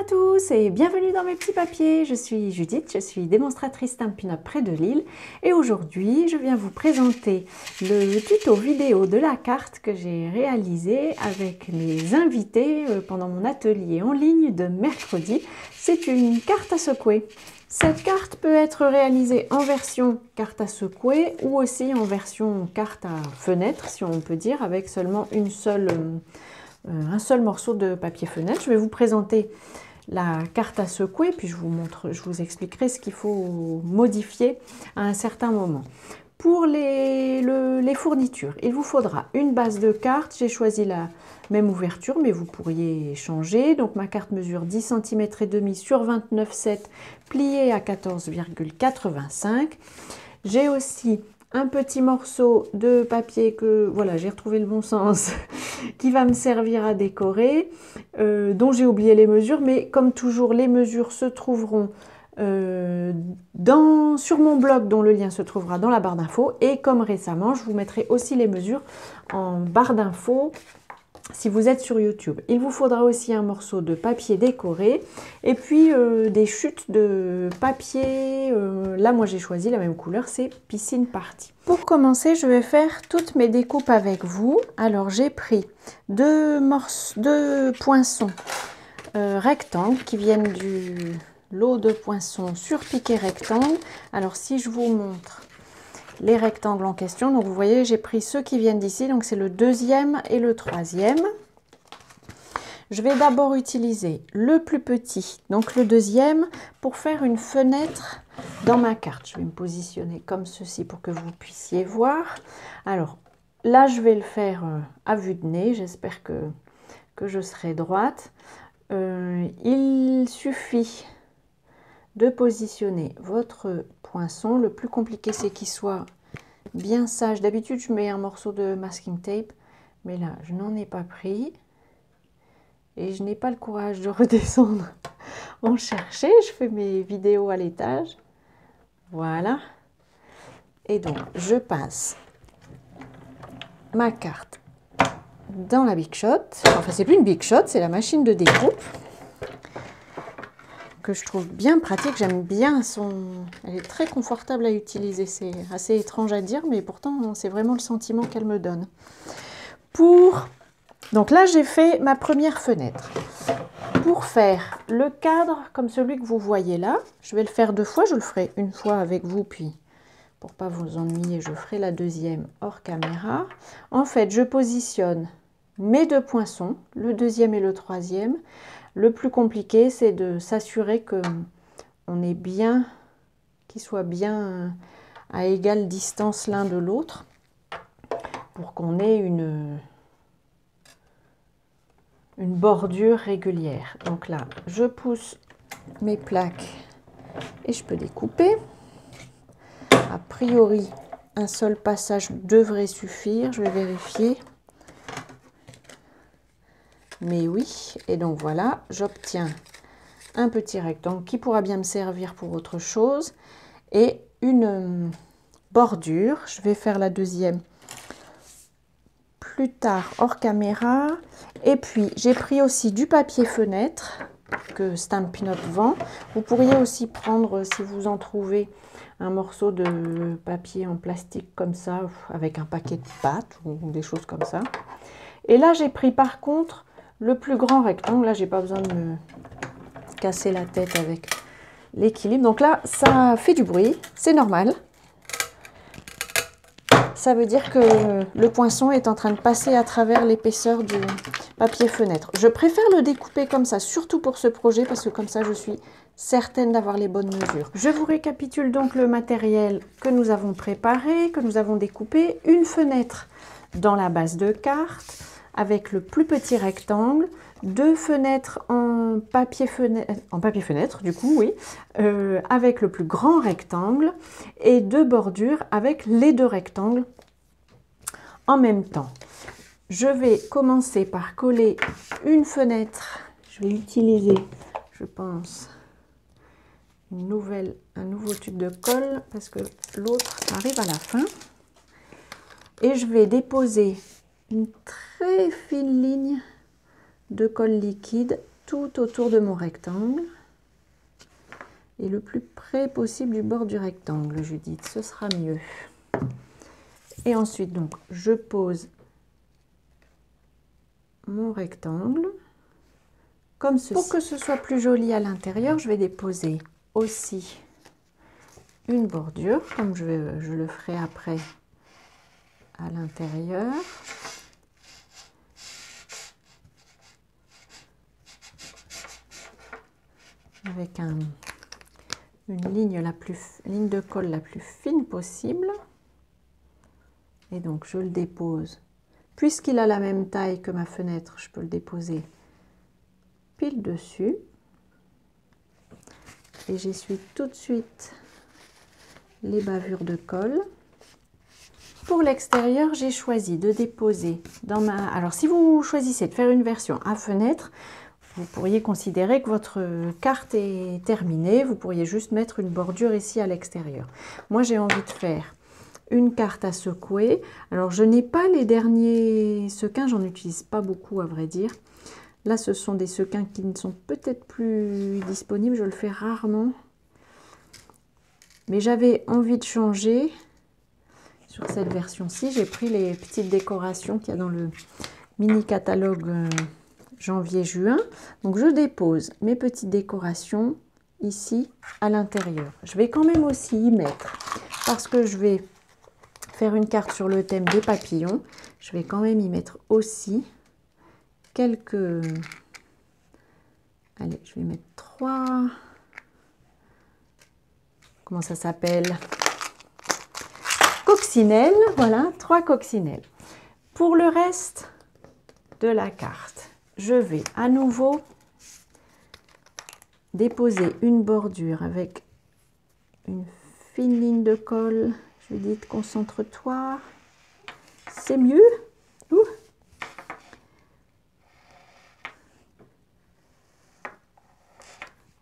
à tous et bienvenue dans mes petits papiers. Je suis Judith, je suis démonstratrice Stampin' Up près de Lille et aujourd'hui je viens vous présenter le tuto vidéo de la carte que j'ai réalisé avec mes invités pendant mon atelier en ligne de mercredi. C'est une carte à secouer. Cette carte peut être réalisée en version carte à secouer ou aussi en version carte à fenêtre, si on peut dire, avec seulement un seul morceau de papier fenêtre. Je vais vous présenter la carte à secouer, puis je vous expliquerai ce qu'il faut modifier à un certain moment. Pour les fournitures, il vous faudra une base de carte. J'ai choisi la même ouverture, mais vous pourriez changer. Donc ma carte mesure 10 cm et demi sur 29,7, pliée à 14,85. J'ai aussi un petit morceau de papier que, voilà, j'ai retrouvé le bon sens, qui va me servir à décorer, dont j'ai oublié les mesures, mais comme toujours, les mesures se trouveront sur mon blog, dont le lien se trouvera dans la barre d'infos, et comme récemment, je vous mettrai aussi les mesures en barre d'infos si vous êtes sur YouTube. Il vous faudra aussi un morceau de papier décoré et puis des chutes de papier. Là, moi, j'ai choisi la même couleur, c'est Piscine Party. Pour commencer, je vais faire toutes mes découpes avec vous. Alors, j'ai pris deux poinçons rectangles qui viennent du lot de poinçons surpiqué rectangle. Alors, si je vous montre les rectangles en question, donc vous voyez, j'ai pris ceux qui viennent d'ici, donc c'est le deuxième et le troisième. Je vais d'abord utiliser le plus petit, donc le deuxième, pour faire une fenêtre dans ma carte. Je vais me positionner comme ceci pour que vous puissiez voir. Alors là, je vais le faire à vue de nez, j'espère que je serai droite. Il suffit de positionner votre poinçon. Le plus compliqué, c'est qu'il soit bien sage. D'habitude, je mets un morceau de masking tape, mais là, je n'en ai pas pris. Et je n'ai pas le courage de redescendre en chercher. Je fais mes vidéos à l'étage. Voilà. Et donc, je passe ma carte dans la Big Shot. Enfin, c'est plus une Big Shot, c'est la machine de découpe que je trouve bien pratique. J'aime bien elle est très confortable à utiliser. C'est assez étrange à dire, mais pourtant, c'est vraiment le sentiment qu'elle me donne. Donc là, j'ai fait ma première fenêtre. Pour faire le cadre comme celui que vous voyez là, je vais le faire deux fois. Je le ferai une fois avec vous, puis pour pas vous ennuyer, je ferai la deuxième hors caméra. En fait, je positionne mes deux poinçons, le deuxième et le troisième. Le plus compliqué, c'est de s'assurer que on est bien, qu'ils soient bien à égale distance l'un de l'autre, pour qu'on ait une bordure régulière. Donc là, je pousse mes plaques et je peux découper. A priori, un seul passage devrait suffire. Je vais vérifier. Mais oui, et donc voilà, j'obtiens un petit rectangle qui pourra bien me servir pour autre chose et une bordure. Je vais faire la deuxième plus tard hors caméra. Et puis j'ai pris aussi du papier fenêtre que Stampin' Up vend. Vous pourriez aussi prendre, si vous en trouvez, un morceau de papier en plastique comme ça, avec un paquet de pâtes ou des choses comme ça. Et là j'ai pris par contre le plus grand rectangle. Là j'ai pas besoin de me casser la tête avec l'équilibre. Donc là ça fait du bruit, c'est normal. Ça veut dire que le poinçon est en train de passer à travers l'épaisseur du papier fenêtre. Je préfère le découper comme ça, surtout pour ce projet, parce que comme ça, je suis certaine d'avoir les bonnes mesures. Je vous récapitule donc le matériel que nous avons préparé, que nous avons découpé. Une fenêtre dans la base de carte, avec le plus petit rectangle. Deux fenêtres en papier fenêtre, du coup, oui, avec le plus grand rectangle, et deux bordures avec les deux rectangles en même temps. Je vais commencer par coller une fenêtre. Je vais utiliser, je pense, un nouveau tube de colle, parce que l'autre arrive à la fin. Et je vais déposer une très fine ligne de colle liquide tout autour de mon rectangle. Et le plus près possible du bord du rectangle, Judith, ce sera mieux. Et ensuite, donc, je pose mon rectangle comme ceci. Pour que ce soit plus joli à l'intérieur, je vais déposer aussi une bordure, comme je le ferai après à l'intérieur. Avec une ligne de colle la plus fine possible. Et donc je le dépose. Puisqu'il a la même taille que ma fenêtre, je peux le déposer pile dessus. Et j'essuie tout de suite les bavures de colle. Pour l'extérieur, j'ai choisi de déposer dans ma... Alors si vous choisissez de faire une version à fenêtre, vous pourriez considérer que votre carte est terminée. Vous pourriez juste mettre une bordure ici à l'extérieur. Moi, j'ai envie de faire une carte à secouer. Alors, je n'ai pas les derniers sequins. J'en utilise pas beaucoup, à vrai dire. Là, ce sont des sequins qui ne sont peut-être plus disponibles. Je le fais rarement. Mais j'avais envie de changer. Sur cette version-ci, j'ai pris les petites décorations qu'il y a dans le mini catalogue janvier-juin. Donc je dépose mes petites décorations ici à l'intérieur. Je vais quand même aussi y mettre, parce que je vais faire une carte sur le thème des papillons, je vais quand même y mettre aussi quelques... Allez, je vais mettre 3... Comment ça s'appelle? Coccinelles, voilà, 3 coccinelles. Pour le reste de la carte, je vais à nouveau déposer une bordure avec une fine ligne de colle. Judith, concentre-toi. C'est mieux. Ouh.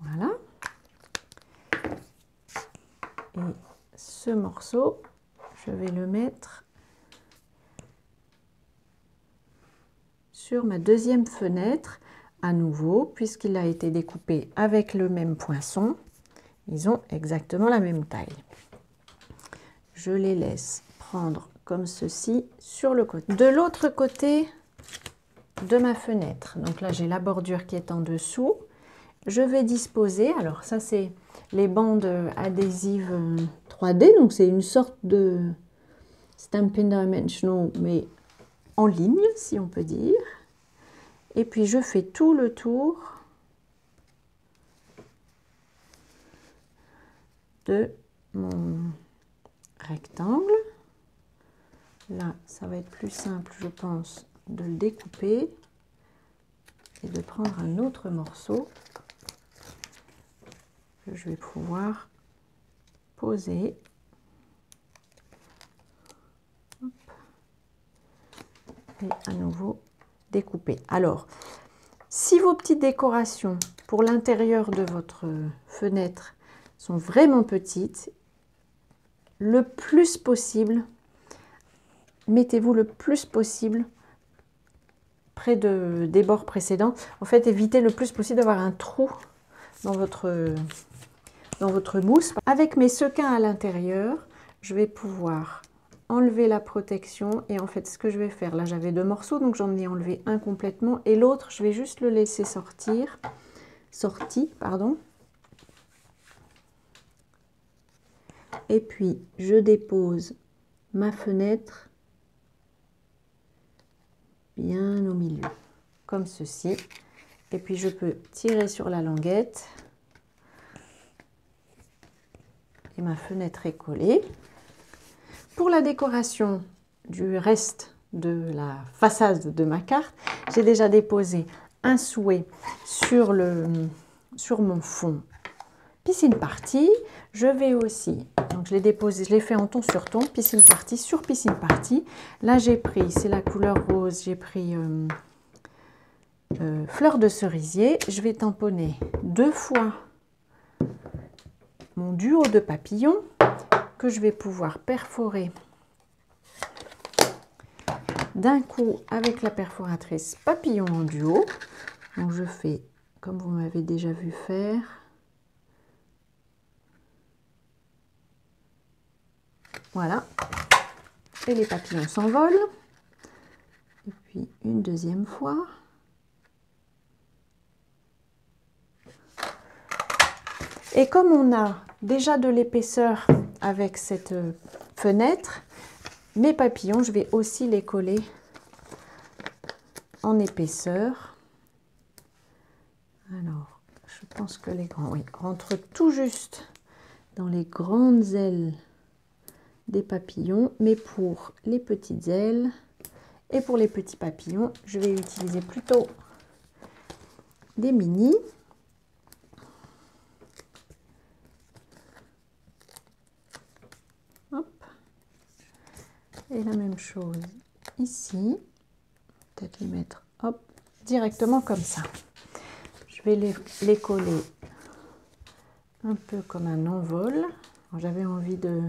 Voilà. Et ce morceau, je vais le mettre sur ma deuxième fenêtre, à nouveau, puisqu'il a été découpé avec le même poinçon, ils ont exactement la même taille. Je les laisse prendre comme ceci sur le côté. De l'autre côté de ma fenêtre, donc là j'ai la bordure qui est en dessous, je vais disposer, alors ça c'est les bandes adhésives 3D, donc c'est une sorte de Stampin' Dimensional, mais en ligne, si on peut dire. Et puis je fais tout le tour de mon rectangle. Là, ça va être plus simple, je pense, de le découper et de prendre un autre morceau que je vais pouvoir poser. Hop. Et à nouveau découper. Alors, si vos petites décorations pour l'intérieur de votre fenêtre sont vraiment petites, le plus possible, mettez-vous le plus possible près des bords précédents. En fait, évitez le plus possible d'avoir un trou dans votre mousse. Avec mes sequins à l'intérieur, je vais pouvoir enlever la protection et en fait ce que je vais faire, là j'avais 2 morceaux donc j'en ai enlevé un complètement et l'autre je vais juste le laisser sorti, pardon. Et puis je dépose ma fenêtre bien au milieu comme ceci et puis je peux tirer sur la languette et ma fenêtre est collée. Pour la décoration du reste de la façade de ma carte, j'ai déjà déposé un souhait sur mon fond piscine party. Je vais aussi, donc je l'ai déposé, je l'ai fait en ton sur ton, piscine party sur piscine party. Là j'ai pris, c'est la couleur rose, j'ai pris fleur de cerisier. Je vais tamponner 2 fois mon duo de papillons que je vais pouvoir perforer d'un coup avec la perforatrice papillon en duo. Donc je fais comme vous m'avez déjà vu faire. Voilà. Et les papillons s'envolent. Et puis une deuxième fois. Et comme on a déjà de l'épaisseur avec cette fenêtre, mes papillons, je vais aussi les coller en épaisseur. Alors, je pense que les grands, oui, rentrent tout juste dans les grandes ailes des papillons, mais pour les petites ailes et pour les petits papillons, je vais utiliser plutôt des mini. Hop. Et la même chose ici, peut-être les mettre hop, directement comme ça. Je vais les coller un peu comme un envol. J'avais envie de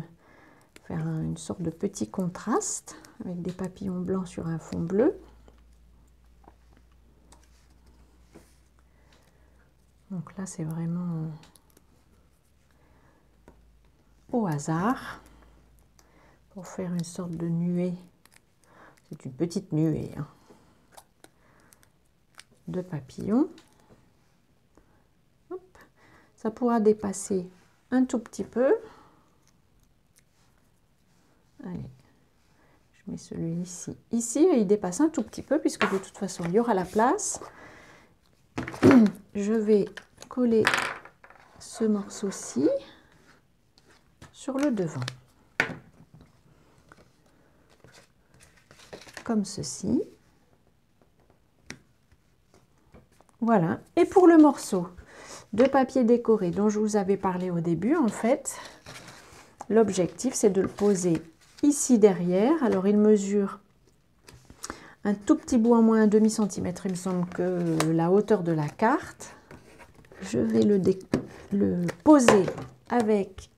faire une sorte de petit contraste avec des papillons blancs sur un fond bleu. Donc là, c'est vraiment au hasard pour faire une sorte de nuée. C'est une petite nuée hein, de papillons. Hop. Ça pourra dépasser un tout petit peu. Allez, je mets celui-ci ici et il dépasse un tout petit peu puisque de toute façon il y aura la place. Je vais coller ce morceau-ci sur le devant. Comme ceci. Voilà. Et pour le morceau de papier décoré dont je vous avais parlé au début, en fait, l'objectif c'est de le poser ici derrière. Alors il mesure un tout petit bout en moins, 1/2 centimètre, il me semble, que la hauteur de la carte. Je vais le poser avec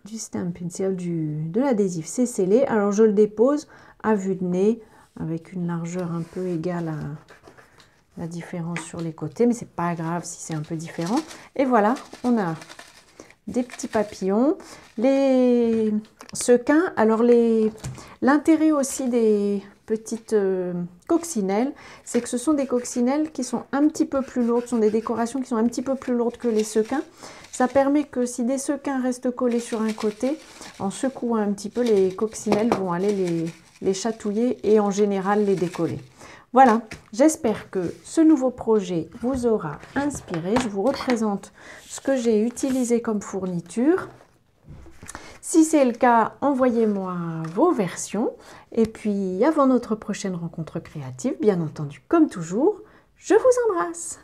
du stamp pencil, de l'adhésif, c'est scellé. Alors je le dépose à vue de nez avec une largeur un peu égale à la différence sur les côtés, mais c'est pas grave si c'est un peu différent. Et voilà, on a des petits papillons, les sequins. Alors l'intérêt aussi des petites coccinelles, c'est que ce sont des coccinelles qui sont un petit peu plus lourdes, ce sont des décorations qui sont un petit peu plus lourdes que les sequins. Ça permet que si des sequins restent collés sur un côté, en secouant un petit peu, les coccinelles vont aller les chatouiller et en général les décoller. Voilà, j'espère que ce nouveau projet vous aura inspiré. Je vous représente ce que j'ai utilisé comme fourniture. Si c'est le cas, envoyez-moi vos versions. Et puis, avant notre prochaine rencontre créative, bien entendu, comme toujours, je vous embrasse.